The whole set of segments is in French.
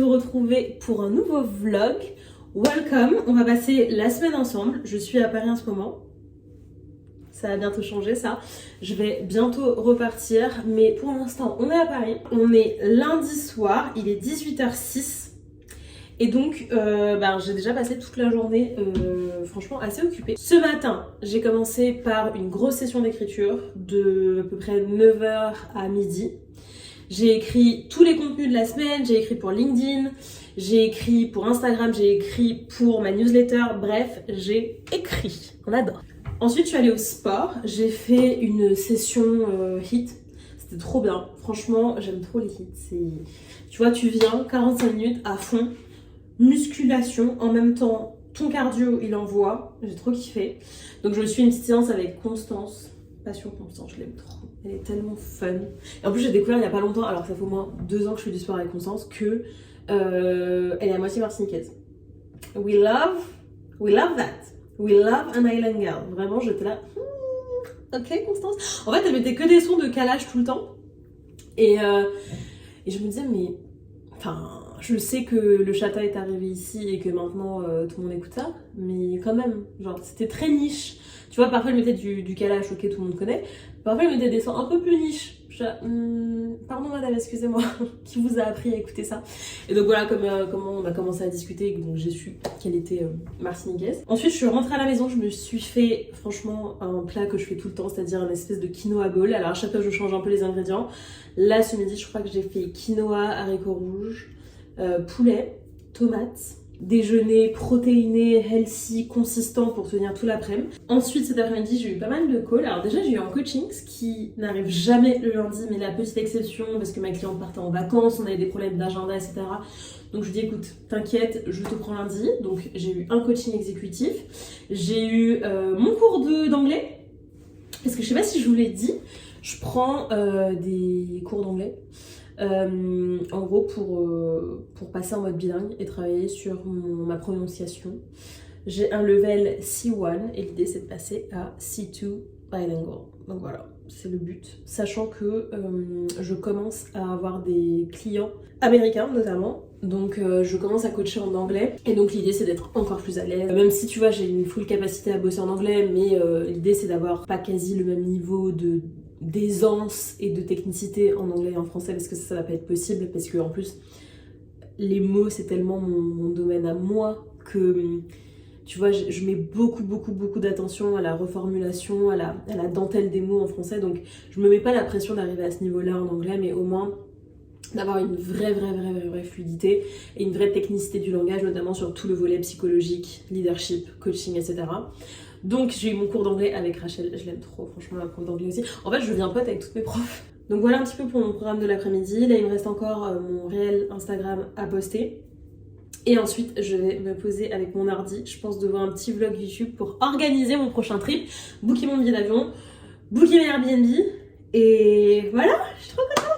vous retrouver pour un nouveau vlog. Welcome, on va passer la semaine ensemble. Je suis à Paris en ce moment. Ça va bientôt changer ça. Je vais bientôt repartir, mais pour l'instant on est à Paris. On est lundi soir, il est 18h06. Et donc j'ai déjà passé toute la journée franchement assez occupée. Ce matin, j'ai commencé par une grosse session d'écriture de à peu près 9h à midi. J'ai écrit tous les contenus de la semaine, j'ai écrit pour LinkedIn, j'ai écrit pour Instagram, j'ai écrit pour ma newsletter, bref, j'ai écrit. On adore. Ensuite, je suis allée au sport, j'ai fait une session HIIT. C'était trop bien. Franchement, j'aime trop les HIIT. Tu vois, tu viens 45 minutes à fond, musculation, en même temps, ton cardio, il envoie. J'ai trop kiffé. Donc, je me suis fait une petite séance avec Constance. Passion Constance, je l'aime trop. Elle est tellement fun. Et en plus, j'ai découvert il y a pas longtemps, alors ça fait au moins 2 ans que je fais du sport avec Constance, que elle est à moitié martiniquaise. We love that. We love an island girl. Vraiment, j'étais là. Ok, Constance. En fait, elle mettait que des sons de calage tout le temps. Et je me disais, mais. Enfin, je sais que le chata est arrivé ici et que maintenant tout le monde écoute ça, mais quand même, genre, c'était très niche. Tu vois, parfois, elle mettait du calage, ok, tout le monde connaît. Parfois, elle mettait des sons un peu plus niche. Pardon madame, excusez-moi, qui vous a appris à écouter ça? Et donc voilà comment on a commencé à discuter, donc j'ai su qu'elle était martiniquaise. Ensuite je suis rentrée à la maison, je me suis fait franchement un plat que je fais tout le temps, c'est-à-dire une espèce de quinoa bowl. Alors à chaque fois je change un peu les ingrédients. Là ce midi je crois que j'ai fait quinoa, haricots rouges, poulet, tomates. Déjeuner protéiné, healthy, consistant pour tenir tout l'après-midi. Ensuite cet après-midi j'ai eu pas mal de calls. Alors déjà j'ai eu un coaching, ce qui n'arrive jamais le lundi, mais la petite exception parce que ma cliente partait en vacances, on avait des problèmes d'agenda, etc. Donc je lui dis écoute, t'inquiète, je te prends lundi. Donc j'ai eu un coaching exécutif. J'ai eu mon cours d'anglais. Parce que je sais pas si je vous l'ai dit, je prends des cours d'anglais. En gros pour passer en mode bilingue et travailler sur ma prononciation. J'ai un level C1 et l'idée c'est de passer à C2 bilingual. Donc voilà, c'est le but. Sachant que je commence à avoir des clients américains notamment. Donc je commence à coacher en anglais et donc l'idée c'est d'être encore plus à l'aise. Même si tu vois j'ai une full capacité à bosser en anglais, mais l'idée c'est d'avoir pas quasi le même niveau d'aisance et de technicité en anglais et en français, parce que ça va pas être possible, parce que en plus les mots c'est tellement mon domaine à moi que tu vois je mets beaucoup d'attention à la reformulation, à la dentelle des mots en français, donc je me mets pas la pression d'arriver à ce niveau là en anglais, mais au moins d'avoir une vraie fluidité et une vraie technicité du langage, notamment sur tout le volet psychologique, leadership, coaching, etc. Donc j'ai eu mon cours d'anglais avec Rachel, je l'aime trop, franchement la prof d'anglais aussi. En fait je deviens pote avec toutes mes profs. Donc voilà un petit peu pour mon programme de l'après-midi. Là il me reste encore mon réel Instagram à poster. Et ensuite je vais me poser avec mon ordi, je pense devant un petit vlog YouTube pour organiser mon prochain trip, booker mon billet d'avion, booker mes Airbnb. Et voilà, je suis trop contente.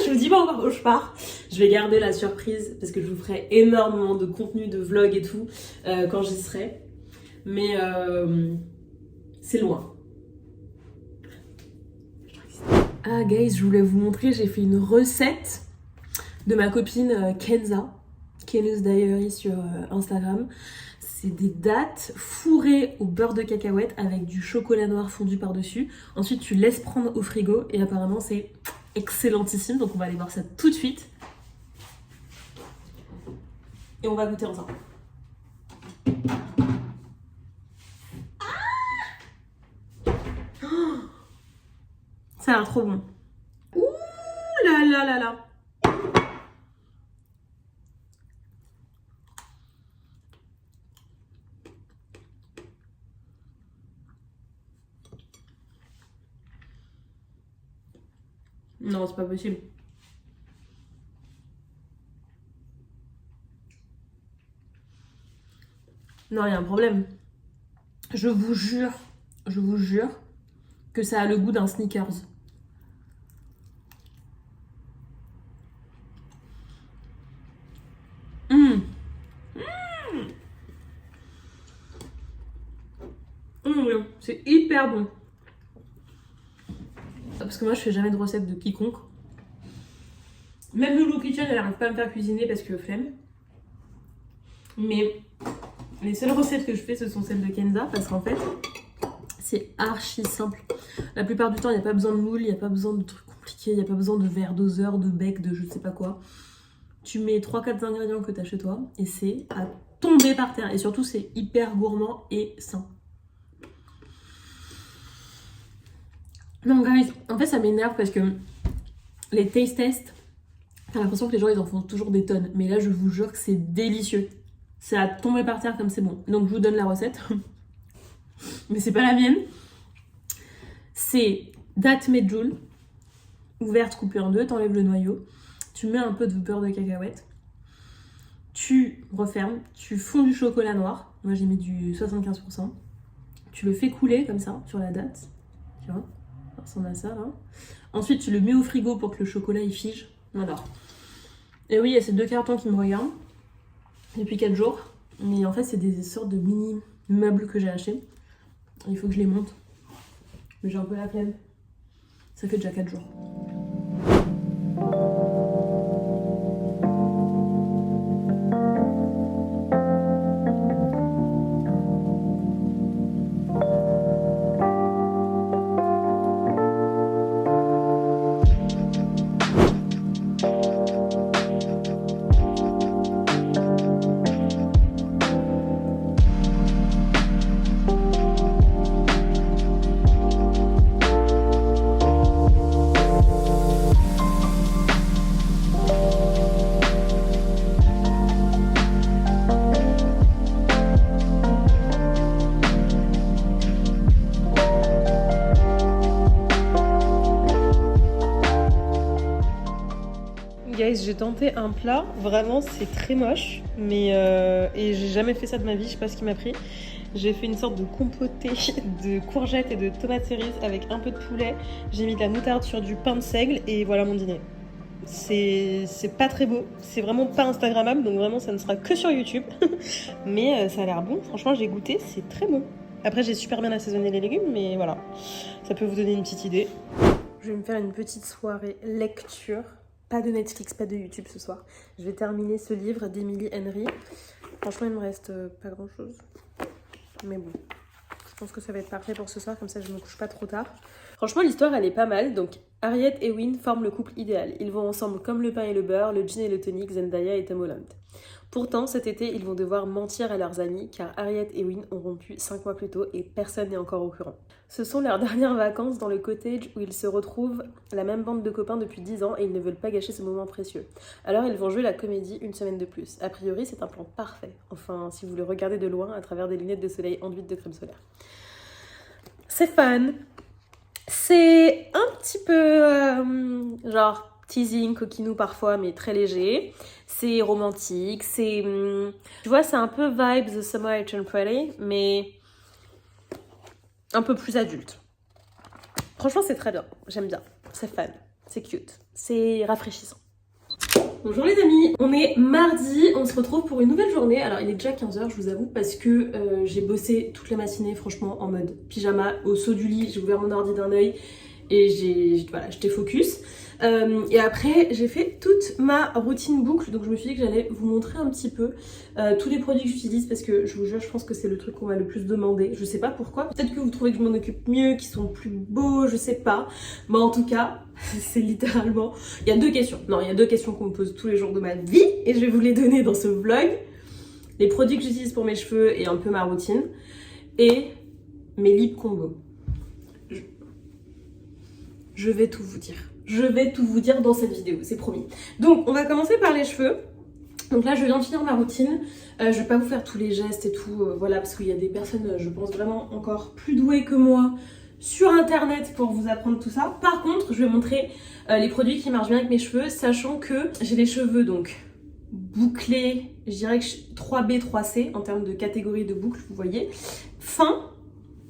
Je vous dis pas encore où je pars. Je vais garder la surprise parce que je vous ferai énormément de contenu, de vlogs et tout quand j'y serai. Mais c'est loin. Ah guys, je voulais vous montrer, j'ai fait une recette de ma copine Kenza, Kenus Diary sur Instagram. C'est des dattes fourrées au beurre de cacahuète avec du chocolat noir fondu par-dessus. Ensuite, tu laisses prendre au frigo et apparemment c'est excellentissime. Donc on va aller voir ça tout de suite. Et on va goûter ensemble. Ça a l'air trop bon. Ouh là là là là. Non, c'est pas possible. Non, il y a un problème. Je vous jure que ça a le goût d'un Snickers. C'est hyper bon. Parce que moi je fais jamais de recette de quiconque. Même Lulu Kitchen, elle n'arrive pas à me faire cuisiner parce que flemme. Mais les seules recettes que je fais, ce sont celles de Kenza parce qu'en fait, c'est archi simple. La plupart du temps, il n'y a pas besoin de moule, il n'y a pas besoin de trucs compliqués, il n'y a pas besoin de verre doseur, de bec, de je sais pas quoi. Tu mets 3-4 ingrédients que tu as chez toi et c'est à tomber par terre. Et surtout, c'est hyper gourmand et sain. Non, guys, en fait, ça m'énerve parce que les taste tests, t'as l'impression que les gens, ils en font toujours des tonnes. Mais là, je vous jure que c'est délicieux. C'est à tomber par terre comme c'est bon. Donc, je vous donne la recette. Mais c'est pas la mienne. C'est date medjool, ouverte, coupée en deux, t'enlèves le noyau. Tu mets un peu de beurre de cacahuète. Tu refermes, tu fonds du chocolat noir. Moi, j'ai mis du 75%. Tu le fais couler comme ça, sur la date. Tu vois, ça ressemble à ça, là. Ensuite, tu le mets au frigo pour que le chocolat, il fige. Voilà. Et oui, il y a ces 2 cartons qui me regardent depuis 4 jours. Mais en fait, c'est des sortes de mini meubles que j'ai achetés. Il faut que je les monte. Mais j'ai un peu la flemme. Ça fait déjà 4 jours. Guys, j'ai tenté un plat, vraiment c'est très moche, mais et j'ai jamais fait ça de ma vie, je sais pas ce qui m'a pris. J'ai fait une sorte de compoté de courgettes et de tomates cerises avec un peu de poulet. J'ai mis de la moutarde sur du pain de seigle et voilà mon dîner. C'est pas très beau, c'est vraiment pas instagrammable, donc vraiment ça ne sera que sur YouTube. Mais ça a l'air bon, franchement j'ai goûté, c'est très bon. Après j'ai super bien assaisonné les légumes, mais voilà, ça peut vous donner une petite idée. Je vais me faire une petite soirée lecture. Pas de Netflix, pas de YouTube ce soir. Je vais terminer ce livre d'Emily Henry. Franchement, il me reste pas grand chose. Mais bon, je pense que ça va être parfait pour ce soir, comme ça je me couche pas trop tard. Franchement, l'histoire elle est pas mal. Donc, Harriet et Wynne forment le couple idéal. Ils vont ensemble comme le pain et le beurre, le gin et le tonic, Zendaya et Tom Holland. Pourtant, cet été, ils vont devoir mentir à leurs amis car Harriet et Wynne ont rompu 5 mois plus tôt et personne n'est encore au courant. Ce sont leurs dernières vacances dans le cottage où ils se retrouvent la même bande de copains depuis 10 ans et ils ne veulent pas gâcher ce moment précieux. Alors ils vont jouer la comédie une semaine de plus. A priori, c'est un plan parfait. Enfin, si vous le regardez de loin à travers des lunettes de soleil enduites de crème solaire. C'est fun. C'est un petit peu genre teasing, coquinou parfois, mais très léger. C'est romantique, c'est... Tu vois, c'est un peu vibe The Summer I Turned Pretty, mais un peu plus adulte. Franchement, c'est très bien. J'aime bien. C'est fun. C'est cute. C'est rafraîchissant. Bonjour les amis, on est mardi, on se retrouve pour une nouvelle journée. Alors il est déjà 15h je vous avoue parce que j'ai bossé toute la matinée franchement en mode pyjama au saut du lit, j'ai ouvert mon ordi d'un œil et voilà, j'étais focus. Et après j'ai fait toute ma routine boucle, donc je me suis dit que j'allais vous montrer un petit peu tous les produits que j'utilise parce que je vous jure je pense que c'est le truc qu'on m'a le plus demandé. Je sais pas pourquoi, peut-être que vous trouvez que je m'en occupe mieux, qu'ils sont plus beaux, je sais pas. Mais en tout cas, c'est littéralement... Il y a 2 questions. Non, il y a 2 questions qu'on me pose tous les jours de ma vie et je vais vous les donner dans ce vlog. Les produits que j'utilise pour mes cheveux et un peu ma routine. Et mes lip combos. Je vais tout vous dire. Je vais tout vous dire dans cette vidéo, c'est promis. Donc, on va commencer par les cheveux. Donc là, je viens de finir ma routine. Je vais pas vous faire tous les gestes et tout, voilà, parce qu'il y a des personnes, je pense, vraiment encore plus douées que moi sur internet pour vous apprendre tout ça. Par contre, je vais montrer les produits qui marchent bien avec mes cheveux, sachant que j'ai les cheveux donc bouclés, je dirais que 3B, 3C en termes de catégorie de boucles, vous voyez. Fins,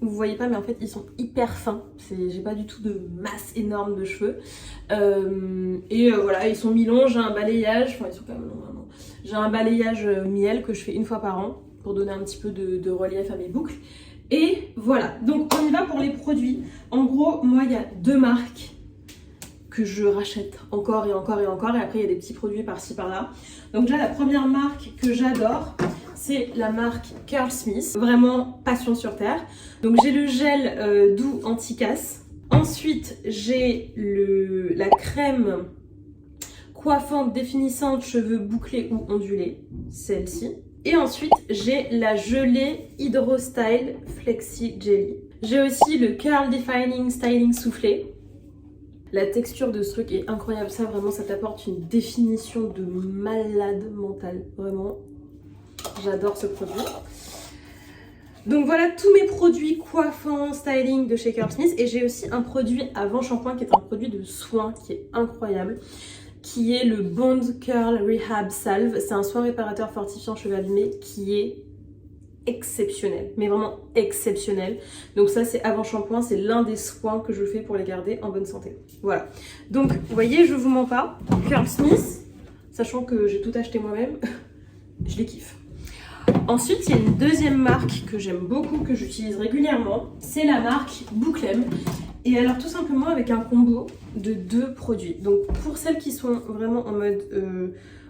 vous voyez pas, mais en fait ils sont hyper fins. J'ai pas du tout de masse énorme de cheveux. Voilà, ils sont mi-longs, j'ai un balayage, enfin ils sont quand même longs vraiment. J'ai un balayage miel que je fais une fois par an pour donner un petit peu de relief à mes boucles. Et voilà, donc on y va pour les produits. En gros, moi il y a 2 marques que je rachète encore et encore et encore. Et après, il y a des petits produits par-ci par-là. Donc là, la première marque que j'adore, c'est la marque Curlsmith. Vraiment passion sur terre. Donc j'ai le gel doux anti-casse. Ensuite, j'ai la crème coiffante définissante cheveux bouclés ou ondulés. Celle-ci. Et ensuite, j'ai la gelée Hydro Style Flexi Jelly. J'ai aussi le Curl Defining Styling Soufflé. La texture de ce truc est incroyable. Ça, vraiment, ça t'apporte une définition de malade mentale. Vraiment, j'adore ce produit. Donc voilà tous mes produits coiffants, styling de chez Curlsmith. Et j'ai aussi un produit avant shampoing qui est un produit de soin qui est incroyable, qui est le Bond Curl Rehab Salve. C'est un soin réparateur fortifiant cheveux abîmés qui est exceptionnel, mais vraiment exceptionnel. Donc ça, c'est avant shampoing, c'est l'un des soins que je fais pour les garder en bonne santé. Voilà. Donc vous voyez, je vous mens pas, Curlsmith, sachant que j'ai tout acheté moi-même, je les kiffe. Ensuite, il y a une deuxième marque que j'aime beaucoup, que j'utilise régulièrement, c'est la marque Bouclem. Et alors tout simplement avec un combo de 2 produits. Donc pour celles qui sont vraiment en mode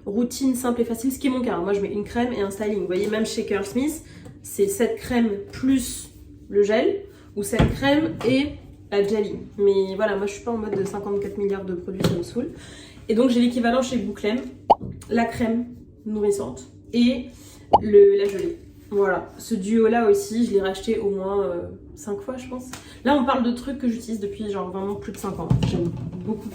routine simple et facile, ce qui est mon cas, moi je mets une crème et un styling. Vous voyez, même chez Curlsmith, c'est cette crème plus le gel, ou cette crème et la jelly. Mais voilà, moi je suis pas en mode de 54 milliards de produits, ça me saoule. Et donc j'ai l'équivalent chez Bouclem, la crème nourrissante et la gelée. Voilà, ce duo là aussi, je l'ai racheté au moins 5 fois je pense. Là on parle de trucs que j'utilise depuis genre vraiment plus de 5 ans. J'aime beaucoup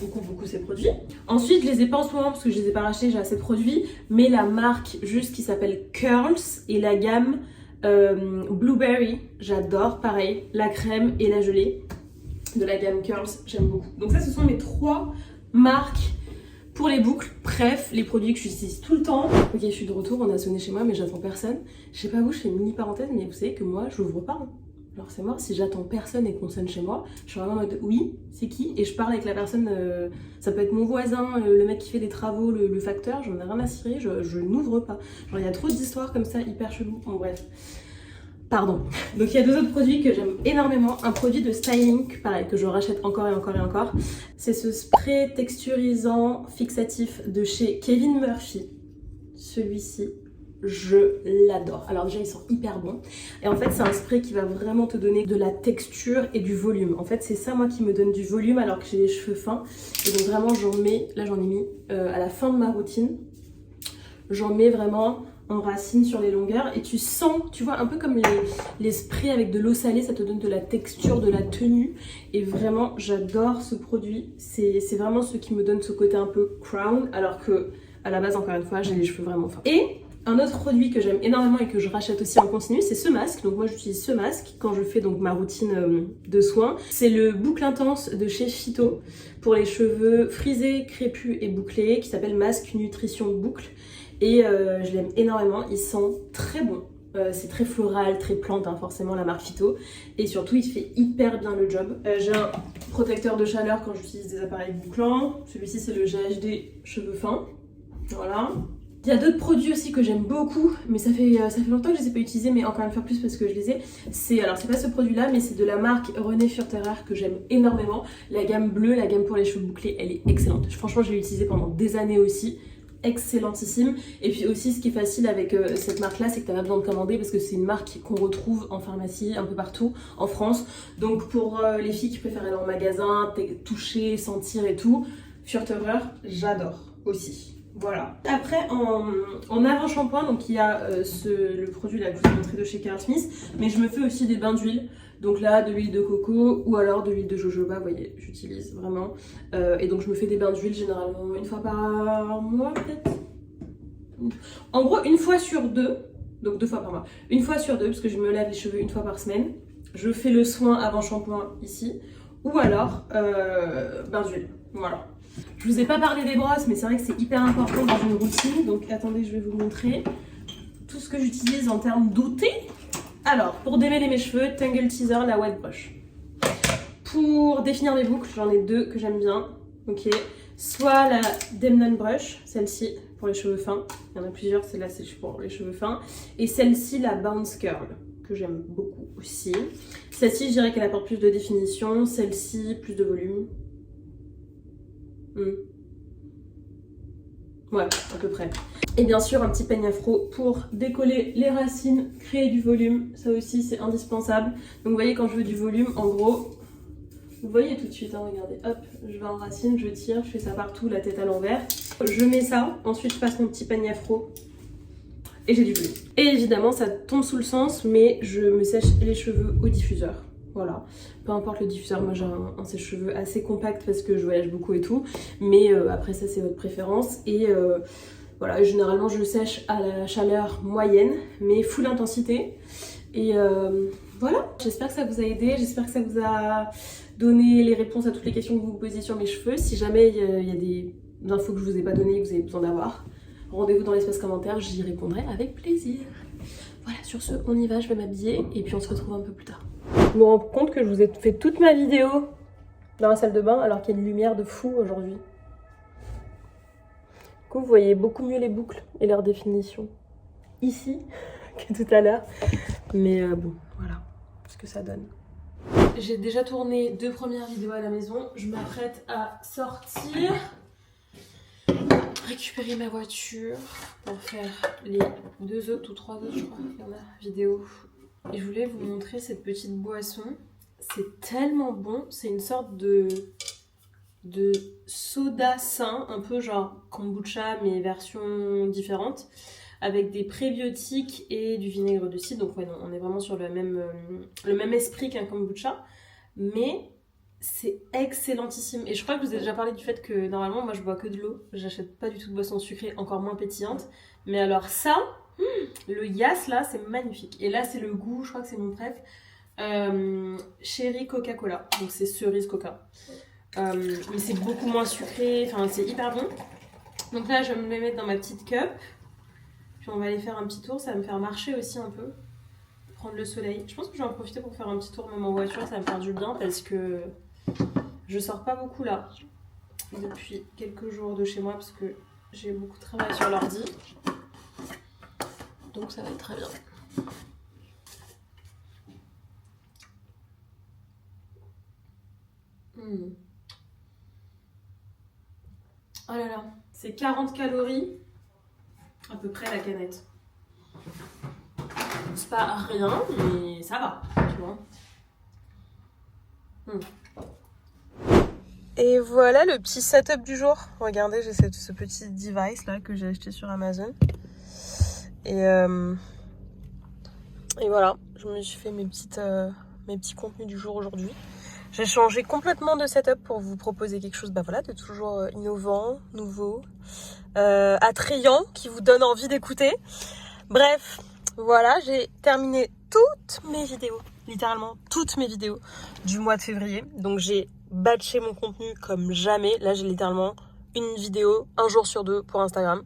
ces produits. Ensuite je les ai pas en ce moment parce que je les ai pas rachetés, j'ai assez de produits. Mais la marque juste qui s'appelle Curls et la gamme Blueberry, j'adore. Pareil, la crème et la gelée de la gamme Curls, j'aime beaucoup. Donc ça ce sont mes 3 marques pour les boucles. Bref, les produits que j'utilise tout le temps. Ok, je suis de retour, on a sonné chez moi mais j'attends personne. Je sais pas où, je fais une mini parenthèse, mais vous savez que moi j'ouvre pas. Hein. Alors c'est mort, si j'attends personne et qu'on sonne chez moi, je suis vraiment en mode oui, c'est qui? Et je parle avec la personne, ça peut être mon voisin, le mec qui fait des travaux, le facteur, j'en ai rien à cirer, je n'ouvre pas. Genre il y a trop d'histoires comme ça, hyper chelou. Bon bref. Pardon. Donc il y a 2 autres produits que j'aime énormément. Un produit de styling, pareil, que je rachète encore et encore et encore. C'est ce spray texturisant fixatif de chez Kevin Murphy. Celui-ci, je l'adore. Alors déjà, il sent hyper bon. Et en fait, c'est un spray qui va vraiment te donner de la texture et du volume. En fait, c'est ça, moi, qui me donne du volume alors que j'ai les cheveux fins. Et donc vraiment, j'en mets, là j'en ai mis à la fin de ma routine. J'en mets vraiment en racine sur les longueurs et tu sens, tu vois, un peu comme les sprays avec de l'eau salée, ça te donne de la texture, de la tenue. Et vraiment, j'adore ce produit. C'est vraiment ce qui me donne ce côté un peu crown, alors que à la base, encore une fois, j'ai les cheveux vraiment fins. Et un autre produit que j'aime énormément et que je rachète aussi en continu, c'est ce masque. Donc moi, j'utilise ce masque quand je fais donc ma routine de soins. C'est le boucle intense de chez Phyto pour les cheveux frisés, crépus et bouclés, qui s'appelle Masque Nutrition Boucle. Et je l'aime énormément, il sent très bon. C'est très floral, très plante, hein, forcément la marque Phyto. Et surtout, il fait hyper bien le job. J'ai un protecteur de chaleur quand j'utilise des appareils bouclants. Celui-ci, c'est le GHD cheveux fins. Voilà. Il y a d'autres produits aussi que j'aime beaucoup, mais ça fait longtemps que je les ai pas utilisés, mais encore une fois plus parce que je les ai. Alors c'est pas ce produit-là, mais c'est de la marque René Furterer que j'aime énormément. La gamme bleue, la gamme pour les cheveux bouclés, elle est excellente. Franchement, je l'ai utilisée pendant des années aussi. Excellentissime. Et puis aussi ce qui est facile avec cette marque là, c'est que tu n'as pas besoin de commander parce que c'est une marque qu'on retrouve en pharmacie un peu partout en France. Donc pour les filles qui préfèrent aller en magasin, toucher, sentir et tout, Furterer, j'adore aussi. Voilà. Après en avant shampoing, donc il y a le produit là que je vous ai montré de chez Curlsmith, mais je me fais aussi des bains d'huile. Donc là, de l'huile de coco ou alors de l'huile de jojoba, vous voyez, j'utilise vraiment. Et donc je me fais des bains d'huile généralement une fois par mois peut-être. En gros, une fois sur 2, donc 2 fois par mois. Une fois sur 2, parce que je me lave les cheveux une fois par semaine. Je fais le soin avant shampoing ici. Ou alors, bains d'huile, voilà. Je vous ai pas parlé des brosses, mais c'est vrai que c'est hyper important dans une routine. Donc attendez, je vais vous montrer tout ce que j'utilise en termes d'outils. Alors, pour démêler mes cheveux, Tangle Teaser, la wet brush. Pour définir mes boucles, j'en ai 2 que j'aime bien. Ok. Soit la Demnon Brush, celle-ci pour les cheveux fins. Il y en a plusieurs, celle-là c'est pour les cheveux fins. Et celle-ci, la Bounce Curl, que j'aime beaucoup aussi. Celle-ci, je dirais qu'elle apporte plus de définition. Celle-ci, plus de volume. Ouais, à peu près. Et bien sûr, un petit peigne afro pour décoller les racines, créer du volume. Ça aussi, c'est indispensable. Donc, vous voyez, quand je veux du volume, en gros, vous voyez tout de suite, hein, regardez, hop, je vais en racine, je tire, je fais ça partout, la tête à l'envers. Je mets ça, ensuite je passe mon petit peigne afro et j'ai du volume. Et évidemment, ça tombe sous le sens, mais je me sèche les cheveux au diffuseur. Voilà, peu importe le diffuseur, moi j'ai un sèche-cheveux assez compact parce que je voyage beaucoup et tout, mais après ça c'est votre préférence. Et voilà, généralement je le sèche à la chaleur moyenne, mais full intensité. Et voilà, j'espère que ça vous a aidé, j'espère que ça vous a donné les réponses à toutes les questions que vous vous posiez sur mes cheveux. Si jamais il y a des infos que je vous ai pas données et que vous avez besoin d'avoir, rendez-vous dans l'espace commentaire, j'y répondrai avec plaisir. Voilà, sur ce, on y va, je vais m'habiller et puis on se retrouve un peu plus tard. Je me rends compte que je vous ai fait toute ma vidéo dans la salle de bain alors qu'il y a une lumière de fou aujourd'hui. Du coup, vous voyez beaucoup mieux les boucles et leur définition ici que tout à l'heure. Mais bon, voilà ce que ça donne. J'ai déjà tourné 2 premières vidéos à la maison. Je m'apprête à sortir, récupérer ma voiture pour faire les 2 autres ou 3 autres, je crois, il y en a, vidéos. Et je voulais vous montrer cette petite boisson. C'est tellement bon. C'est une sorte de soda sain, un peu genre kombucha, mais version différente, avec des prébiotiques et du vinaigre de cidre. Donc ouais, non, on est vraiment sur le même esprit qu'un kombucha. Mais c'est excellentissime. Et je crois que je vous ai déjà parlé du fait que normalement, moi, je bois que de l'eau. J'achète pas du tout de boisson sucrée, encore moins pétillante. Mais alors ça... le Yas là c'est magnifique et là c'est le goût, je crois que c'est mon préf, Cherry Coca-Cola, donc c'est cerise coca, mais c'est beaucoup moins sucré, enfin c'est hyper bon. Donc là je vais me les mettre dans ma petite cup, puis on va aller faire un petit tour, ça va me faire marcher aussi un peu, prendre le soleil. Je pense que je vais en profiter pour faire un petit tour même en voiture, ça va me faire du bien parce que je sors pas beaucoup là depuis quelques jours de chez moi parce que j'ai beaucoup travaillé sur l'ordi. Donc ça va être très bien. Oh là là, c'est 40 calories à peu près la canette. C'est pas rien, mais ça va, tu vois. Et voilà le petit setup du jour. Regardez, j'ai ce petit device là que j'ai acheté sur Amazon. Et voilà, je me suis fait mes petits contenus du jour aujourd'hui. J'ai changé complètement de setup pour vous proposer quelque chose voilà, de toujours innovant, nouveau, attrayant, qui vous donne envie d'écouter. Bref, voilà, j'ai terminé toutes mes vidéos, littéralement toutes mes vidéos du mois de février. Donc j'ai batché mon contenu comme jamais. Là, j'ai littéralement une vidéo un jour sur 2 pour Instagram.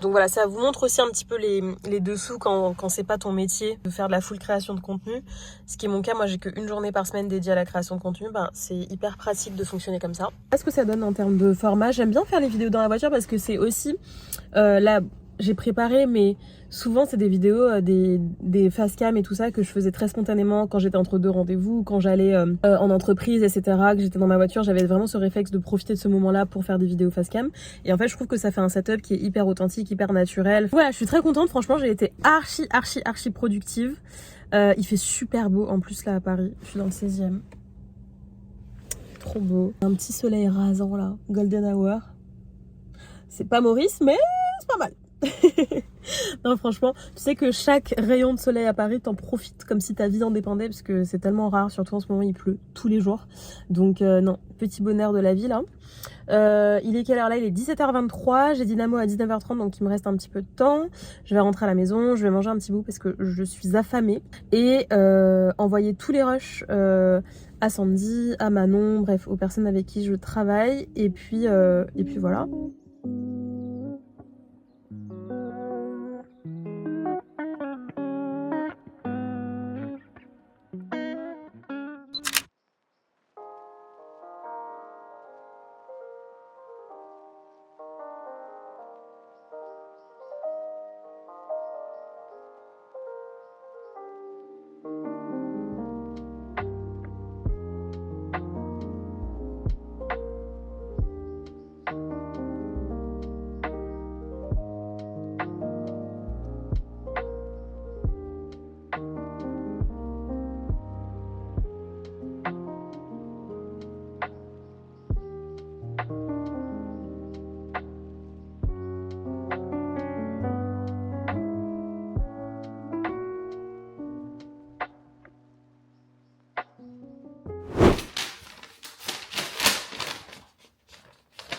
Donc voilà, ça vous montre aussi un petit peu les dessous quand c'est pas ton métier de faire de la full création de contenu. Ce qui est mon cas, moi j'ai qu'une journée par semaine dédiée à la création de contenu. C'est hyper pratique de fonctionner comme ça. Qu'est-ce que ça donne en termes de format? J'aime bien faire les vidéos dans la voiture parce que c'est aussi... là, j'ai préparé, mais souvent c'est des vidéos, des face cam et tout ça que je faisais très spontanément quand j'étais entre 2 rendez-vous, quand j'allais en entreprise, etc., que j'étais dans ma voiture. J'avais vraiment ce réflexe de profiter de ce moment-là pour faire des vidéos face cam. Et en fait, je trouve que ça fait un setup qui est hyper authentique, hyper naturel. Voilà, je suis très contente. Franchement, j'ai été archi productive. Il fait super beau en plus là à Paris. Je suis dans le 16e. Trop beau. Un petit soleil rasant là, golden hour. C'est pas Maurice, mais c'est pas mal. Non, franchement, tu sais que chaque rayon de soleil à Paris, t'en profites comme si ta vie en dépendait, parce que c'est tellement rare, surtout en ce moment il pleut tous les jours. Donc non, petit bonheur de la vie là. Il est quelle heure là? Il est 17h23, j'ai Dynamo à 19h30, donc il me reste un petit peu de temps. Je vais rentrer à la maison, je vais manger un petit bout parce que je suis affamée. Et envoyer tous les rushs à Sandy, à Manon, bref, aux personnes avec qui je travaille. Et puis voilà.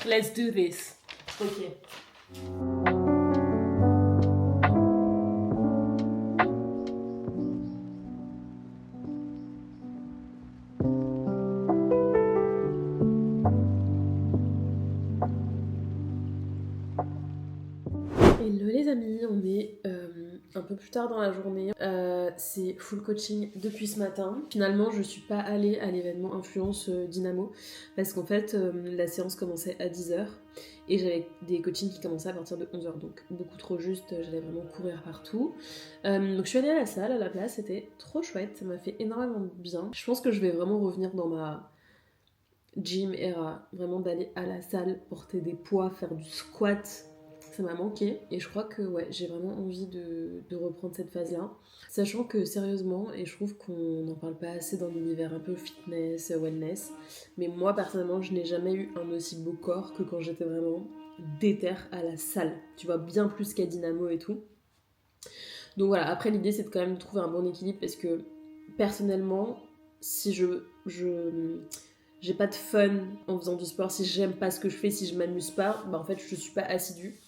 Let's do this. Ok. Hello les amis, on est un peu plus tard dans la journée. C'est full coaching depuis ce matin. Finalement, je suis pas allée à l'événement Influence Dynamo parce qu'en fait, la séance commençait à 10h et j'avais des coachings qui commençaient à partir de 11h. Donc beaucoup trop juste, j'allais vraiment courir partout. Donc je suis allée à la salle, à la place, c'était trop chouette. Ça m'a fait énormément de bien. Je pense que je vais vraiment revenir dans ma gym era. Vraiment d'aller à la salle, porter des poids, faire du squat. Ça m'a manqué et je crois que ouais, j'ai vraiment envie de reprendre cette phase-là. Sachant que sérieusement, et je trouve qu'on n'en parle pas assez dans l'univers un peu fitness, wellness, mais moi personnellement, je n'ai jamais eu un aussi beau corps que quand j'étais vraiment déter à la salle. Tu vois, bien plus qu'à Dynamo et tout. Donc voilà, après l'idée c'est de quand même trouver un bon équilibre parce que personnellement, si j'ai pas de fun en faisant du sport, si j'aime pas ce que je fais, si je m'amuse pas, bah en fait je suis pas assidue.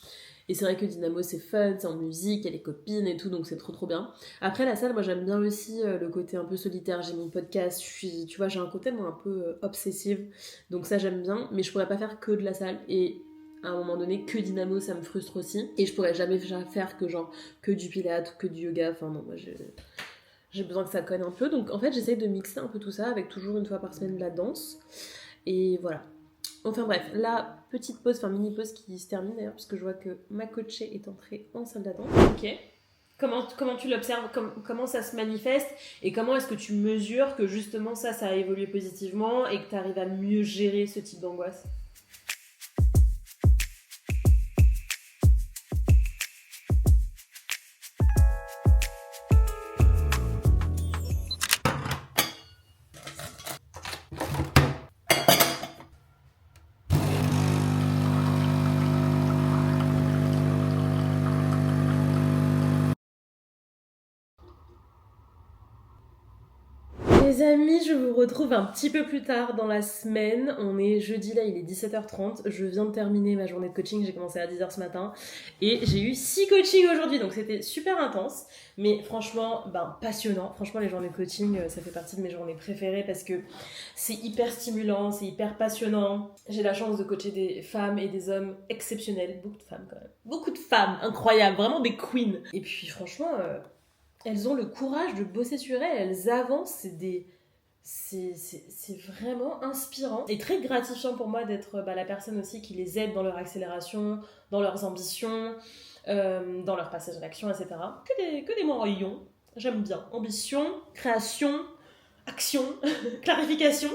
Et c'est vrai que Dynamo c'est fun, c'est en musique, il y a les copines et tout, donc c'est trop trop bien. Après la salle, moi j'aime bien aussi le côté un peu solitaire, j'ai mon podcast, tu vois, j'ai un côté moi un peu obsessive, donc ça j'aime bien, mais je pourrais pas faire que de la salle, et à un moment donné, que Dynamo ça me frustre aussi, et je pourrais jamais faire que du pilates ou que du yoga, enfin non, moi j'ai besoin que ça cogne un peu, donc en fait j'essaye de mixer un peu tout ça avec toujours une fois par semaine de la danse, et voilà. Enfin bref, la petite pause, enfin mini pause qui se termine d'ailleurs, parce que je vois que ma coachée est entrée en salle d'attente. Ok. Comment tu l'observes, comment ça se manifeste, et comment est-ce que tu mesures que justement ça a évolué positivement et que tu arrives à mieux gérer ce type d'angoisse? Les amis, je vous retrouve un petit peu plus tard dans la semaine. On est jeudi, là il est 17h30. Je viens de terminer ma journée de coaching, j'ai commencé à 10h ce matin. Et j'ai eu 6 coachings aujourd'hui, donc c'était super intense. Mais franchement, passionnant. Franchement, les journées de coaching, ça fait partie de mes journées préférées parce que c'est hyper stimulant, c'est hyper passionnant. J'ai la chance de coacher des femmes et des hommes exceptionnels. Beaucoup de femmes quand même. Beaucoup de femmes, incroyables, vraiment des queens. Et puis franchement... elles ont le courage de bosser sur elles avancent, c'est vraiment inspirant et très gratifiant pour moi d'être la personne aussi qui les aide dans leur accélération, dans leurs ambitions, dans leur passage à l'action, etc. Que des moyens, j'aime bien. Ambition, création, action, clarification.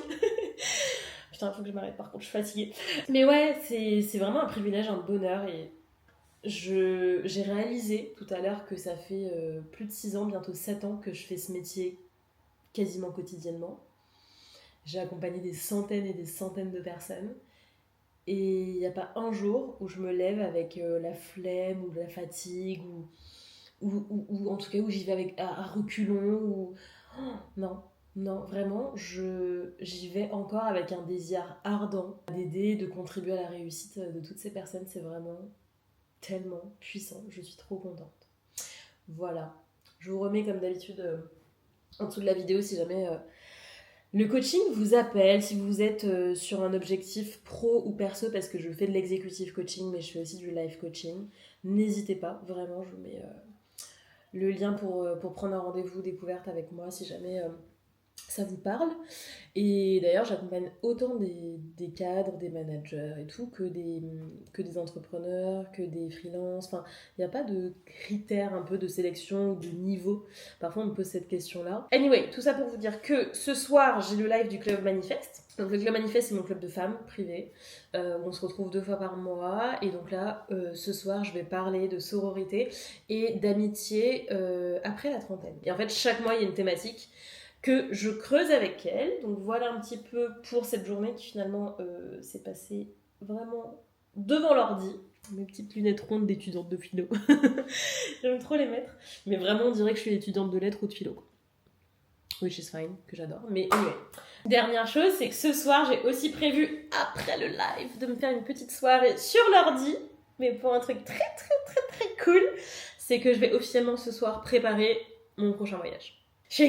Putain, il faut que je m'arrête, par contre, je suis fatiguée. Mais ouais, c'est vraiment un privilège, un bonheur, et j'ai réalisé tout à l'heure que ça fait plus de 6 ans, bientôt 7 ans que je fais ce métier quasiment quotidiennement. J'ai accompagné des centaines et des centaines de personnes. Et il n'y a pas un jour où je me lève avec la flemme ou la fatigue, ou en tout cas où j'y vais à reculons. Oh, non, non, vraiment, j'y vais encore avec un désir ardent d'aider, de contribuer à la réussite de toutes ces personnes. C'est vraiment tellement puissant, je suis trop contente. Voilà, je vous remets comme d'habitude en dessous de la vidéo si jamais le coaching vous appelle, si vous êtes sur un objectif pro ou perso, parce que je fais de l'exécutif coaching mais je fais aussi du life coaching, n'hésitez pas, vraiment je vous mets le lien pour prendre un rendez-vous découverte avec moi si jamais ça vous parle. Et d'ailleurs, j'accompagne autant des cadres, des managers et tout, que des entrepreneurs, que des freelances. Enfin, il n'y a pas de critères un peu de sélection ou de niveau. Parfois, on me pose cette question-là. Anyway, tout ça pour vous dire que ce soir, j'ai le live du Club Manifeste. Donc, le Club Manifeste, c'est mon club de femmes privé, où on se retrouve 2 fois par mois. Et donc là, ce soir, je vais parler de sororité et d'amitié après la trentaine. Et en fait, chaque mois, il y a une thématique que je creuse avec elle. Donc voilà un petit peu pour cette journée qui finalement s'est passée vraiment devant l'ordi. Mes petites lunettes rondes d'étudiante de philo. J'aime trop les mettre. Mais vraiment, on dirait que je suis étudiante de lettres ou de philo. which is fine, que j'adore. Mais anyway. Dernière chose, c'est que ce soir, j'ai aussi prévu, après le live, de me faire une petite soirée sur l'ordi. Mais pour un truc très cool, c'est que je vais officiellement ce soir préparer mon prochain voyage. Je suis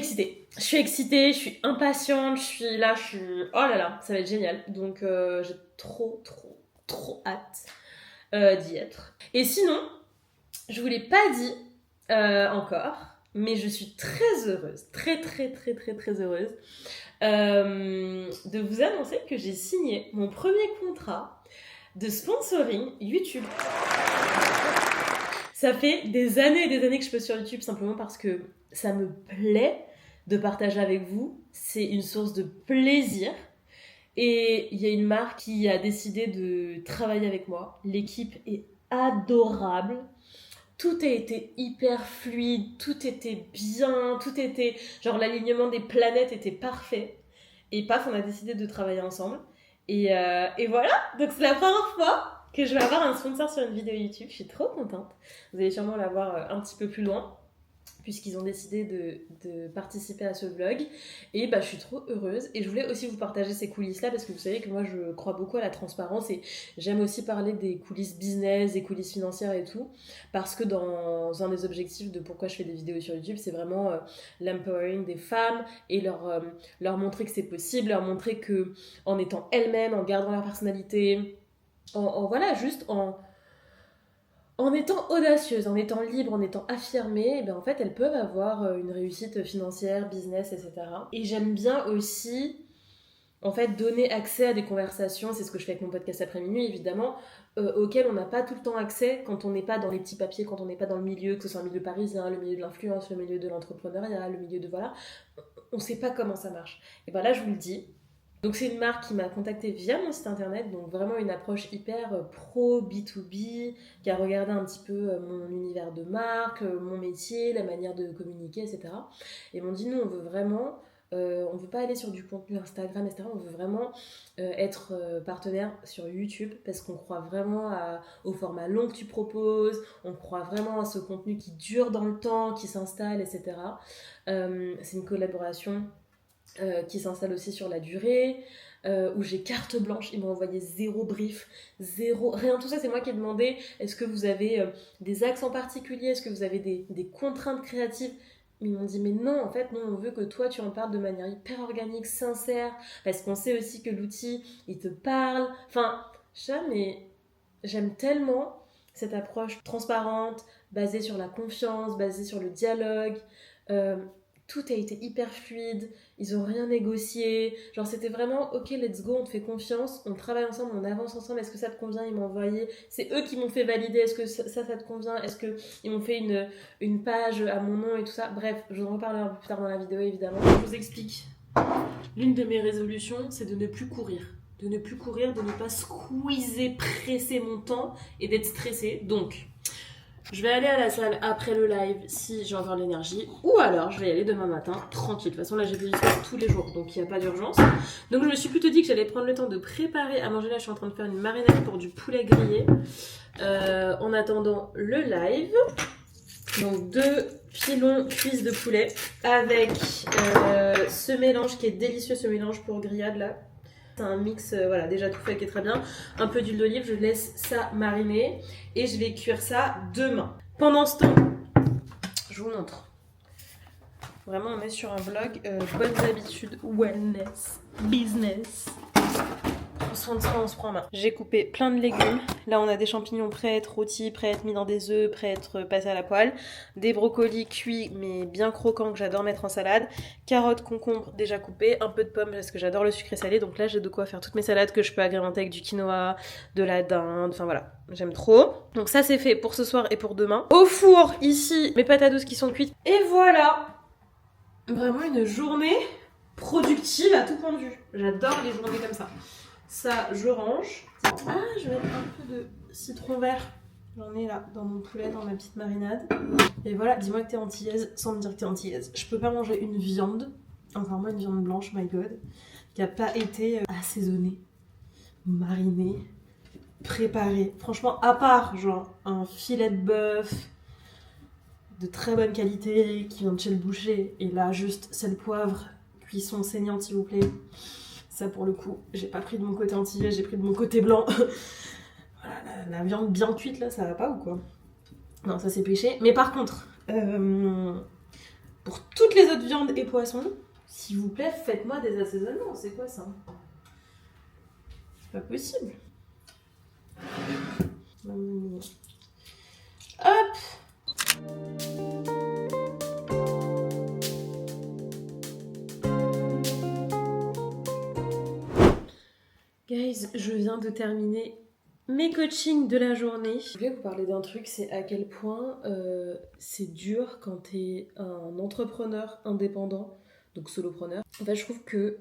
excitée, je suis impatiente, oh là là, ça va être génial. Donc j'ai trop hâte d'y être. Et sinon, je vous l'ai pas dit encore, mais je suis très heureuse, très heureuse de vous annoncer que j'ai signé mon premier contrat de sponsoring YouTube. Ça fait des années et des années que je peux sur YouTube simplement parce que ça me plaît de partager avec vous. C'est une source de plaisir. Et il y a une marque qui a décidé de travailler avec moi. L'équipe est adorable. Tout a été hyper fluide, tout était bien, genre l'alignement des planètes était parfait. Et paf, on a décidé de travailler ensemble. Et voilà, donc c'est la première fois que je vais avoir un sponsor sur une vidéo YouTube. Je suis trop contente. Vous allez sûrement la voir un petit peu plus loin, puisqu'ils ont décidé de participer à ce vlog. Et je suis trop heureuse. Et je voulais aussi vous partager ces coulisses-là, parce que vous savez que moi, je crois beaucoup à la transparence. Et j'aime aussi parler des coulisses business, des coulisses financières et tout. Parce que dans un des objectifs de pourquoi je fais des vidéos sur YouTube, c'est vraiment l'empowering des femmes et leur montrer que c'est possible, leur montrer que en étant elles-mêmes, en gardant leur personnalité, en étant audacieuses, en étant libres, en étant affirmées, en fait, elles peuvent avoir une réussite financière, business, etc. Et j'aime bien aussi, en fait, donner accès à des conversations, c'est ce que je fais avec mon podcast après minuit, évidemment, auxquelles on n'a pas tout le temps accès quand on n'est pas dans les petits papiers, quand on n'est pas dans le milieu, que ce soit un milieu parisien, le milieu de l'influence, le milieu de l'entrepreneuriat, le milieu de voilà, on ne sait pas comment ça marche. Et là, je vous le dis. Donc c'est une marque qui m'a contactée via mon site internet, donc vraiment une approche hyper pro B2B, qui a regardé un petit peu mon univers de marque, mon métier, la manière de communiquer, etc. Et m'ont dit nous on veut vraiment, on veut pas aller sur du contenu Instagram, etc. On veut vraiment être partenaire sur YouTube parce qu'on croit vraiment au format long que tu proposes, on croit vraiment à ce contenu qui dure dans le temps, qui s'installe, etc. C'est une collaboration qui s'installe aussi sur la durée, où j'ai carte blanche, ils m'ont envoyé zéro brief, rien, tout ça c'est moi qui ai demandé, est-ce que vous avez des axes en particulier, est-ce que vous avez des contraintes créatives? Ils m'ont dit mais non, en fait, nous on veut que toi tu en parles de manière hyper organique, sincère, parce qu'on sait aussi que l'outil, il te parle, enfin, mais j'aime tellement cette approche transparente, basée sur la confiance, basée sur le dialogue, tout a été hyper fluide, ils ont rien négocié, genre c'était vraiment ok let's go, on te fait confiance, on travaille ensemble, on avance ensemble, est-ce que ça te convient? Ils m'ont envoyé, c'est eux qui m'ont fait valider, est-ce que ça te convient? Est-ce qu'ils m'ont fait une page à mon nom et tout ça? Bref, je vous en reparlerai un peu plus tard dans la vidéo évidemment. Je vous explique, l'une de mes résolutions c'est de ne plus courir, de ne pas squeezer, presser mon temps et d'être stressée, donc je vais aller à la salle après le live si j'ai encore l'énergie, ou alors je vais y aller demain matin tranquille. De toute façon là j'ai fait du sport tous les jours donc il n'y a pas d'urgence. Donc je me suis plutôt dit que j'allais prendre le temps de préparer à manger. Là je suis en train de faire une marinade pour du poulet grillé en attendant le live. Donc 2 filons cuisses de poulet avec ce mélange qui est délicieux, ce mélange pour grillade là. C'est un mix, voilà, déjà tout fait qui est très bien. Un peu d'huile d'olive, je laisse ça mariner et je vais cuire ça demain. Pendant ce temps, je vous montre. Vraiment, on est sur un vlog bonnes habitudes, wellness, business. On se rend ça, on se prend en main. J'ai coupé plein de légumes. Là, on a des champignons prêts à être rôtis, prêts à être mis dans des œufs, prêts à être passés à la poêle. Des brocolis cuits, mais bien croquants, que j'adore mettre en salade. Carottes, concombres déjà coupés. Un peu de pommes, parce que j'adore le sucré salé. Donc là, j'ai de quoi faire toutes mes salades que je peux agrémenter avec du quinoa, de la dinde. Enfin voilà, j'aime trop. Donc ça, c'est fait pour ce soir et pour demain. Au four, ici, mes patates douces qui sont cuites. Et voilà! Vraiment une journée productive à tout point de vue. J'adore les journées comme ça. Ça, je range. Ah, je vais mettre un peu de citron vert. J'en ai là, dans mon poulet, dans ma petite marinade. Et voilà, dis-moi que t'es antillaise sans me dire que t'es antillaise. Je peux pas manger une viande, encore moins une viande blanche, my god, qui a pas été assaisonnée, marinée, préparée. Franchement, à part genre un filet de bœuf, de très bonne qualité qui vient de chez le boucher. Et là, juste sel, poivre, cuisson saignante s'il vous plaît. Ça pour le coup, j'ai pas pris de mon côté antillais, j'ai pris de mon côté blanc. Voilà, la viande bien cuite là, ça va pas ou quoi? Non, ça c'est péché. Mais par contre, pour toutes les autres viandes et poissons, s'il vous plaît, faites-moi des assaisonnements. C'est quoi ça? C'est pas possible. Hop! Guys, je viens de terminer mes coachings de la journée. Je voulais vous parler d'un truc, c'est à quel point c'est dur quand t'es un entrepreneur indépendant, donc solopreneur. En fait, je trouve que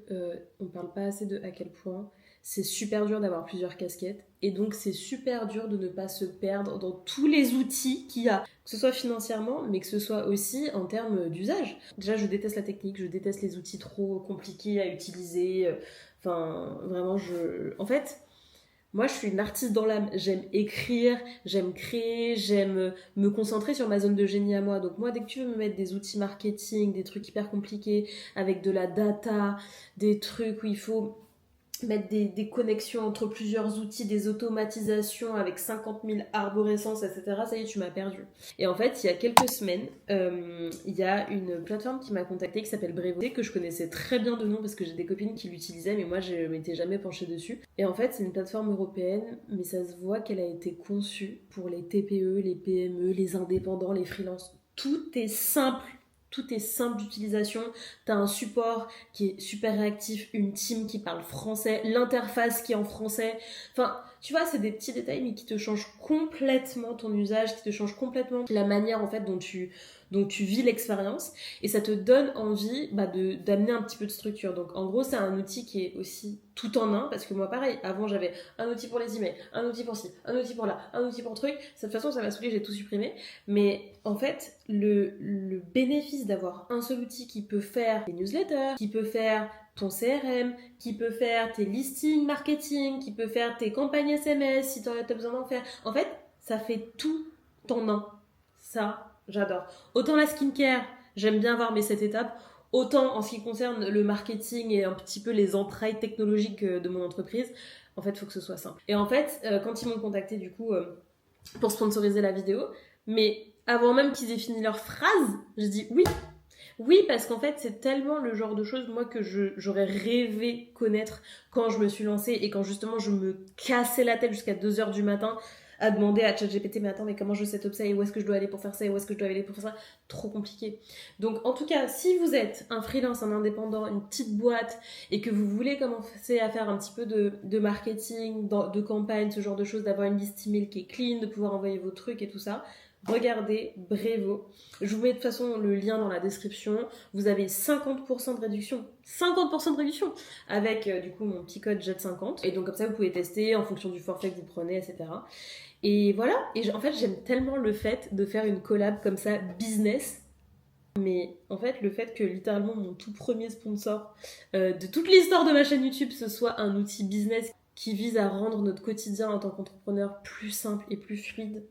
on parle pas assez de à quel point c'est super dur d'avoir plusieurs casquettes et donc c'est super dur de ne pas se perdre dans tous les outils qu'il y a, que ce soit financièrement mais que ce soit aussi en termes d'usage. Déjà, je déteste la technique, je déteste les outils trop compliqués à utiliser. Enfin, vraiment, en fait, moi, je suis une artiste dans l'âme. J'aime écrire, j'aime créer, j'aime me concentrer sur ma zone de génie à moi. Donc moi, dès que tu veux me mettre des outils marketing, des trucs hyper compliqués, avec de la data, des trucs où il faut mettre des connexions entre plusieurs outils, des automatisations avec 50 000 arborescences, etc. Ça y est, tu m'as perdu. Et en fait, il y a quelques semaines, il y a une plateforme qui m'a contactée qui s'appelle Brevo, que je connaissais très bien de nom parce que j'ai des copines qui l'utilisaient, mais moi, je ne m'étais jamais penchée dessus. Et en fait, c'est une plateforme européenne, mais ça se voit qu'elle a été conçue pour les TPE, les PME, les indépendants, les freelances. Tout est simple. Tout est simple d'utilisation, t'as un support qui est super réactif, une team qui parle français, l'interface qui est en français. Enfin, tu vois, c'est des petits détails mais qui te changent complètement ton usage, qui te changent complètement la manière en fait dont tu vis l'expérience et ça te donne envie d'amener un petit peu de structure. Donc en gros, c'est un outil qui est aussi tout en un parce que moi pareil, avant j'avais un outil pour les emails, un outil pour ci, un outil pour là, un outil pour truc. De toute façon, ça m'a saoulé, j'ai tout supprimé. Mais en fait, le bénéfice d'avoir un seul outil qui peut faire tes newsletters, qui peut faire ton CRM, qui peut faire tes listings marketing, qui peut faire tes campagnes SMS si tu as besoin d'en faire. En fait, ça fait tout en un. Ça, j'adore. Autant la skincare, j'aime bien avoir mes 7 étapes. Autant en ce qui concerne le marketing et un petit peu les entrailles technologiques de mon entreprise, en fait, il faut que ce soit simple. Et en fait, quand ils m'ont contacté du coup pour sponsoriser la vidéo, mais avant même qu'ils aient fini leur phrase, je dis oui. Oui, parce qu'en fait, c'est tellement le genre de choses, moi, que j'aurais rêvé connaître quand je me suis lancée et quand justement je me cassais la tête jusqu'à 2h du matin à demander à ChatGPT, mais attends, mais comment je set up ça et où est-ce que je dois aller pour faire ça et où est-ce que je dois aller pour faire ça? Trop compliqué. Donc, en tout cas, si vous êtes un freelance, un indépendant, une petite boîte et que vous voulez commencer à faire un petit peu de marketing, de campagne, ce genre de choses, d'avoir une liste email qui est clean, de pouvoir envoyer vos trucs et tout ça, regardez Brevo. Je vous mets de toute façon le lien dans la description. Vous avez 50% de réduction. 50% de réduction avec du coup mon petit code JET50. Et donc comme ça vous pouvez tester en fonction du forfait que vous prenez, etc. Et voilà. Et en fait j'aime tellement le fait de faire une collab comme ça business. Mais en fait le fait que littéralement mon tout premier sponsor de toute l'histoire de ma chaîne YouTube ce soit un outil business qui vise à rendre notre quotidien en tant qu'entrepreneur plus simple et plus fluide.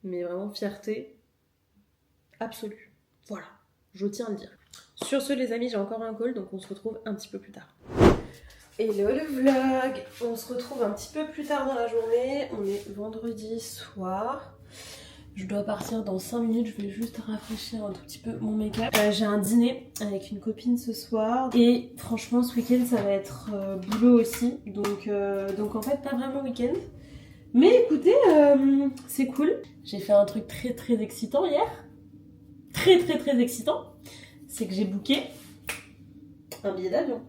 Mais vraiment fierté absolue. Voilà, je tiens à le dire. Sur ce les amis, j'ai encore un call, donc on se retrouve un petit peu plus tard. Hello le vlog, on se retrouve un petit peu plus tard dans la journée, on est vendredi soir. Je dois partir dans 5 minutes, je vais juste rafraîchir un tout petit peu mon make-up. J'ai un dîner avec une copine ce soir et franchement ce week-end ça va être boulot aussi. Donc en fait pas vraiment week-end. Mais écoutez, c'est cool. J'ai fait un truc très très excitant hier. Très très très excitant. C'est que j'ai booké un billet d'avion.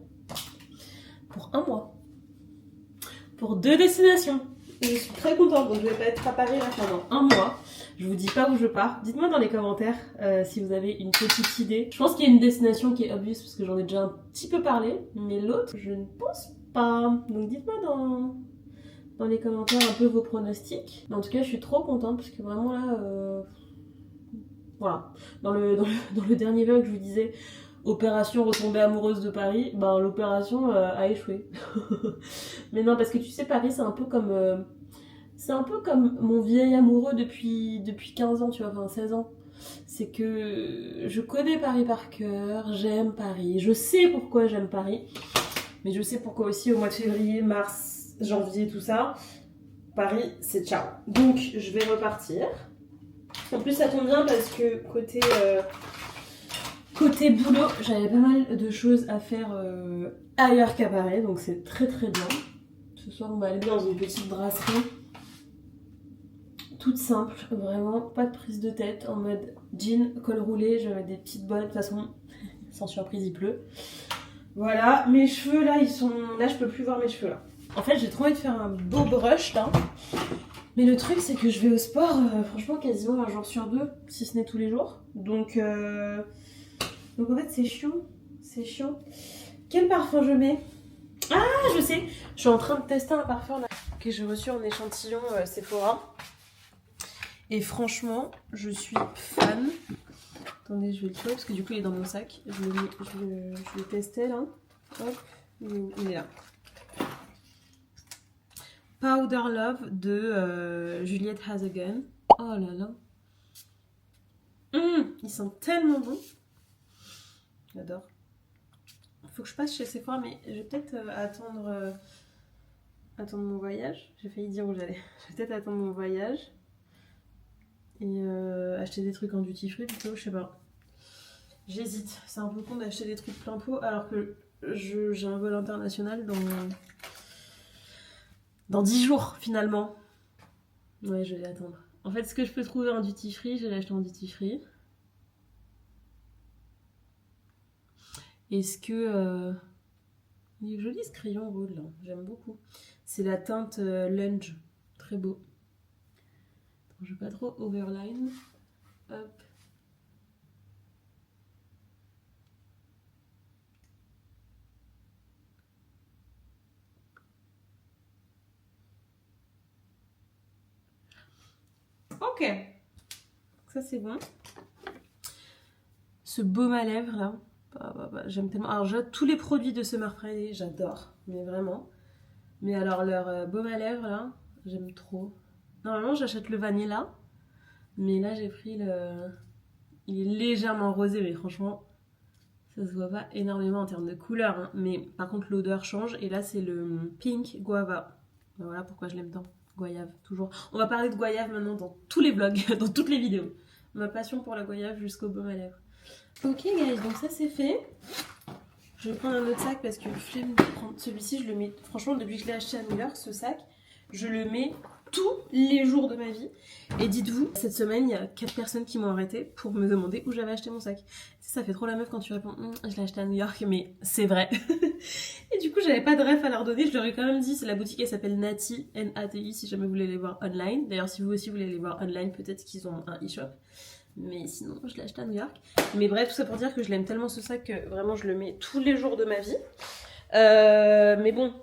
Pour 1 mois. Pour 2 destinations. Et je suis très contente, donc je vais pas être à Paris là pendant 1 mois. Je vous dis pas où je pars. Dites-moi dans les commentaires si vous avez une petite idée. Je pense qu'il y a une destination qui est obvious parce que j'en ai déjà un petit peu parlé. Mais l'autre, je ne pense pas. Donc dites-moi dans les commentaires un peu vos pronostics. Mais en tout cas, je suis trop contente parce que vraiment là, voilà. Dans le dernier vlog, je vous disais opération retombée amoureuse de Paris. Ben l'opération a échoué. Mais non, parce que tu sais, Paris, c'est un peu comme mon vieil amoureux depuis 15 ans, tu vois, enfin 16 ans. c'est que je connais Paris par cœur, j'aime Paris, je sais pourquoi j'aime Paris, mais je sais pourquoi aussi au mois de février, mars, janvier, tout ça, Paris c'est ciao. Donc je vais repartir. En plus ça tombe bien parce que côté boulot, j'avais pas mal de choses à faire ailleurs qu'à Paris, donc c'est très très bien. Ce soir on va aller dans une petite brasserie. Toute simple, vraiment, pas de prise de tête, en mode jean, col roulé, je vais mettre des petites bottes, de toute façon, sans surprise, il pleut. Voilà, mes cheveux là, ils sont... Là, je peux plus voir mes cheveux là. En fait, j'ai trop envie de faire un beau brush là. Mais le truc, c'est que je vais au sport, franchement, quasiment un jour sur deux, si ce n'est tous les jours. Donc en fait, c'est chiant. C'est chiant. Quel parfum je mets? Ah, je sais, je suis en train de tester un parfum là, que j'ai reçu en échantillon Sephora. Et franchement, je suis fan. Attendez, je vais le trouver parce que du coup il est dans mon sac. Je le testais là. Hop, il est là. Powder Love de Juliette Hazegan. Oh là là. Il sent tellement bon. J'adore. Faut que je passe chez Sephora, mais je vais peut-être attendre mon voyage. J'ai failli dire où j'allais. Je vais peut-être attendre mon voyage. Et acheter des trucs en duty free plutôt, je sais pas. J'hésite, c'est un peu con d'acheter des trucs plein pot alors que j'ai un vol international dans 10 jours finalement. Ouais, je vais attendre. En fait, ce que je peux trouver en duty free, je vais l'acheter en duty free. Est-ce que... il est joli ce crayon rose là, j'aime beaucoup. C'est la teinte Lunge, très beau. Je vais pas trop overline. Hop. Ok. Ça c'est bon. Ce baume à lèvres là. J'aime tellement. Alors tous les produits de Summer Friday, j'adore. Mais vraiment. Mais alors leur baume à lèvres là, j'aime trop. Normalement j'achète le vanilla, mais là j'ai pris le... Il est légèrement rosé, mais franchement ça se voit pas énormément en termes de couleur, hein. Mais par contre l'odeur change, et là c'est le Pink Guava. Voilà pourquoi je l'aime tant. Goyave, toujours. On va parler de goyave maintenant dans tous les vlogs, dans toutes les vidéos. Ma passion pour la goyave jusqu'au baume à lèvres. Ok guys, donc ça c'est fait. Je vais prendre un autre sac parce que flemme de prendre celui-ci, je le mets... Franchement depuis que je l'ai acheté à New York, ce sac, je le mets tous les jours de ma vie. Et dites-vous, cette semaine, il y a 4 personnes qui m'ont arrêté pour me demander où j'avais acheté mon sac. Ça fait trop la meuf quand tu réponds je l'ai acheté à New York, mais c'est vrai. Et du coup, j'avais pas de ref à leur donner, je leur ai quand même dit, c'est la boutique, elle s'appelle Nati, N-A-T-I, si jamais vous voulez les voir online. D'ailleurs, si vous aussi voulez les voir online, peut-être qu'ils ont un e-shop. Mais sinon, je l'ai acheté à New York. Mais bref, tout ça pour dire que je l'aime tellement ce sac que vraiment je le mets tous les jours de ma vie. Mais bon,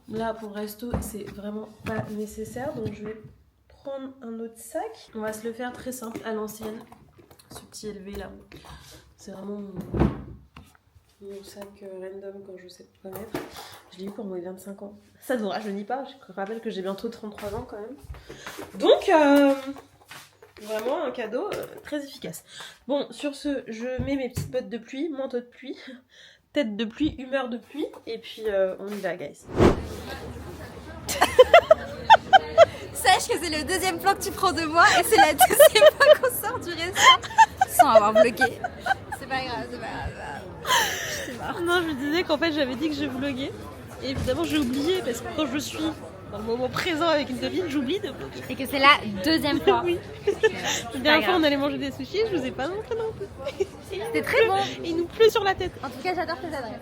là pour le resto, c'est vraiment pas nécessaire. Donc je vais prendre un autre sac. On va se le faire très simple à l'ancienne. Ce petit élevé là. C'est vraiment mon sac random quand je sais pas quoi mettre. Je l'ai eu pour mes 25 ans. Ça ne vous rajeunit pas. Je rappelle que j'ai bientôt 33 ans quand même. Donc... vraiment un cadeau très efficace. Bon, sur ce, je mets mes petites bottes de pluie, manteau de pluie, tête de pluie, humeur de pluie, et puis on y va, guys. Sache que c'est le deuxième plan que tu prends de moi et c'est la deuxième fois qu'on sort du restaurant sans avoir bloqué. C'est pas grave, c'est pas grave. C'est marrant. Non, je me disais qu'en fait j'avais dit que je vloguais, et évidemment j'ai oublié parce que quand je suis dans le moment présent avec une copine, j'oublie de vlogger. Et que c'est la deuxième fois. Oui. La dernière fois on allait manger des sushis, je vous ai pas montré non plus. C'était très bon. Et il nous pleut sur la tête. En tout cas, j'adore tes adresses.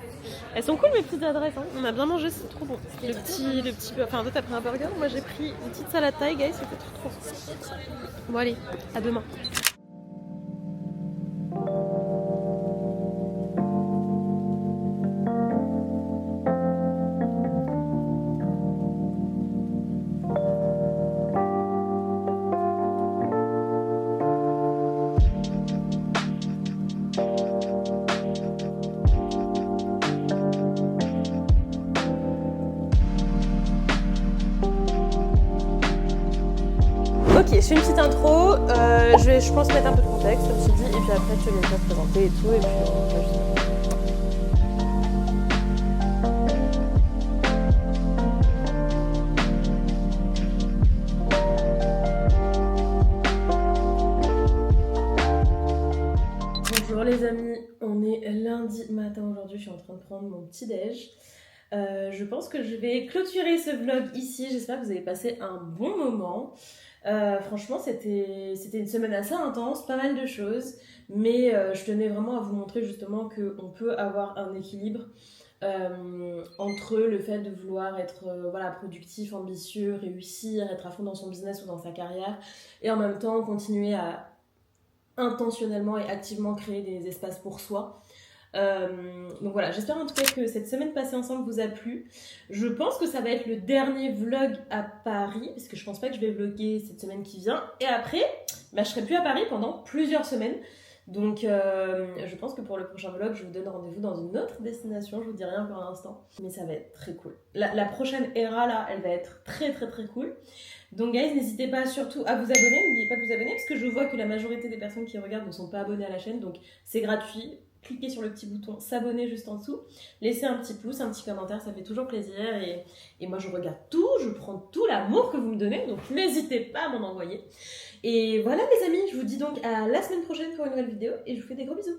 Elles sont cool mes petites adresses, hein. On a bien mangé, c'est trop bon. Le petit, enfin toi t'as pris un burger, moi j'ai pris une petite salade thaï, guys, c'était trop bon. Bon allez, à demain. je fais une petite intro, je vais je pense mettre un peu de contexte comme je t'ai dit, et puis après je te laisse te présenter et tout, et puis on va juste... Bonjour les amis, on est lundi matin aujourd'hui, je suis en train de prendre mon petit déj. Je pense que je vais clôturer ce vlog ici, j'espère que vous avez passé un bon moment. Franchement c'était une semaine assez intense, pas mal de choses, mais je tenais vraiment à vous montrer justement qu'on peut avoir un équilibre entre le fait de vouloir être voilà, productif, ambitieux, réussir, être à fond dans son business ou dans sa carrière, et en même temps continuer à intentionnellement et activement créer des espaces pour soi. Donc voilà, j'espère en tout cas que cette semaine passée ensemble vous a plu. Je pense que ça va être le dernier vlog à Paris, parce que je pense pas que je vais vlogger cette semaine qui vient. Et après, je serai plus à Paris pendant plusieurs semaines. Donc je pense que pour le prochain vlog, je vous donne rendez-vous dans une autre destination. Je vous dis rien pour l'instant, mais ça va être très cool. La prochaine era là, elle va être très très très cool. Donc guys, n'hésitez pas surtout à vous abonner, n'oubliez pas de vous abonner parce que je vois que la majorité des personnes qui regardent ne sont pas abonnées à la chaîne, donc c'est gratuit. Cliquez sur le petit bouton s'abonner juste en dessous, laissez un petit pouce, un petit commentaire, ça fait toujours plaisir et moi je regarde tout, je prends tout l'amour que vous me donnez, donc n'hésitez pas à m'en envoyer. Et voilà les amis, je vous dis donc à la semaine prochaine pour une nouvelle vidéo et je vous fais des gros bisous.